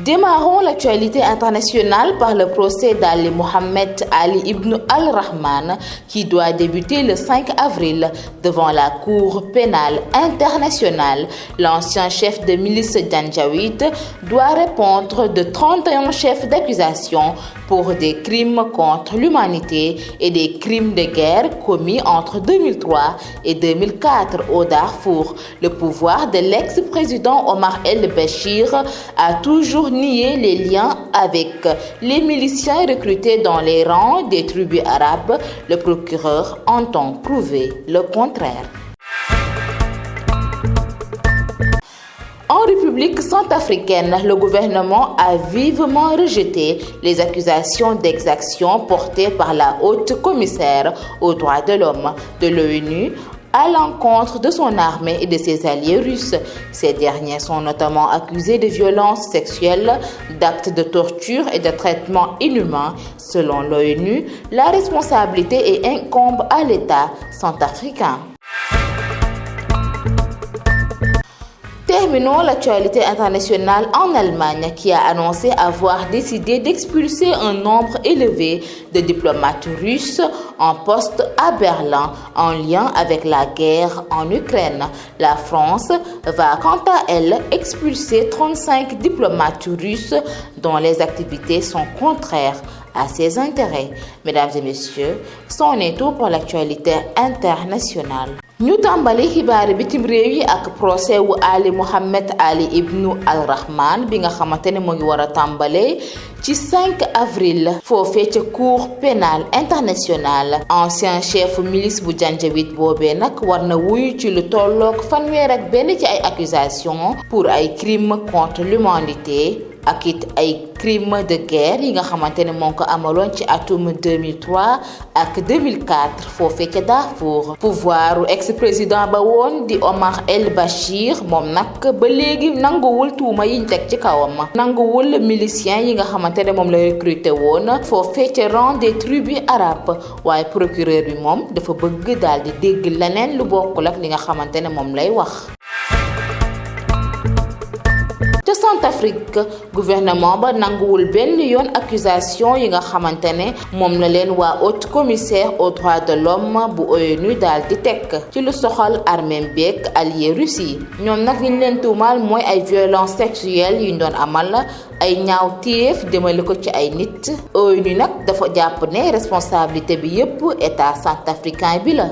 Démarrons l'actualité internationale par le procès d'Ali Mohamed Ali ibn al-Rahman qui doit débuter le 5 avril devant la Cour pénale internationale. L'ancien chef de milice Janjaweed doit répondre de 31 chefs d'accusation pour des crimes contre l'humanité et des crimes de guerre commis entre 2003 et 2004 au Darfour. Le pouvoir de l'ex-président Omar el-Béchir a toujours nié les liens avec les miliciens recrutés dans les rangs des tribus arabes. Le procureur entend prouver le contraire. En République centrafricaine, le gouvernement a vivement rejeté les accusations d'exaction portées par la haute commissaire aux droits de l'homme de l'ONU à l'encontre de son armée et de ses alliés russes. Ces derniers sont notamment accusés de violences sexuelles, d'actes de torture et de traitements inhumains. Selon l'ONU, la responsabilité incombe à l'État centrafricain. Terminons l'actualité internationale en Allemagne qui a annoncé avoir décidé d'expulser un nombre élevé de diplomates russes en poste à Berlin en lien avec la guerre en Ukraine. La France va quant à elle expulser 35 diplomates russes dont les activités sont contraires à ses intérêts. Mesdames et messieurs, c'en est tout pour l'actualité internationale. ñu tàmbali xibaari bitim réew yi ak procès wu Ali Mohamed Ali ibn al-Rahman bi nga xamante ne mu ngi war a tàmbale ci 5 avril foofee ca cour pénale internationale. Ancien chef milice bu Janjaweed boobee nag war na wuyu ci lu tolloog fanweer ak benn ci ay accusations pour ay crimes contre l'humanité ak it ay crimes de guerre yi nga xamante ne moo ko amaloon ci atum 2003 ak 2004 foofee ca Darfour. Pouvoiru ex-président ba woon di Omar el-Béchir moom nag ba léegi nanguwul tuuma yiñ teg ci kawam, nanguwul milicien yi nga xamante ne moom la recruté woon foofee ca rang des tribus arabes, waaye procureur bi moom dafa bëgg daal di dégg leneen lu bokkul ak li nga xamante ne moom lay wax. ca Centrafrique, gouvernement ba nanguwul benn yoon accusation yi nga xamante ne moom la leen waa haute commissaire aux droits de l'homme bu ONU daal di teg ci lu soxal armée beeg allié Russie. Ñoom nag liñ leen tuumaal mooy ay violences sexuelles yuñ doon amal, ay ñaawteef jëmale ko ci ay nit. ONU nag dafa jàpp ne responsabilité bi yépp état centrafricain bi la.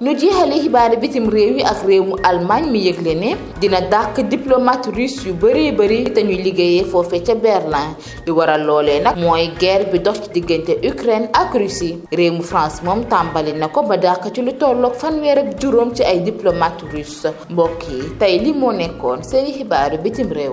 ñu jeexale xibaari bitim réew yi ak réew mu Allemagne mi yëgle ne dina dàq diplomate russe yu bari te ñuy liggéeyee foofee ca Berlin. li waral loolee nag mooy guerre bi dox ci diggante Ukraine ak Russie. réew mu France moom tàmbali na ko ba dàq ci lu tolloog fanweer ak juróom ci ay diplomate russe. mbokk yi tey li moo nekkoon seeni xibaaru bitim réew.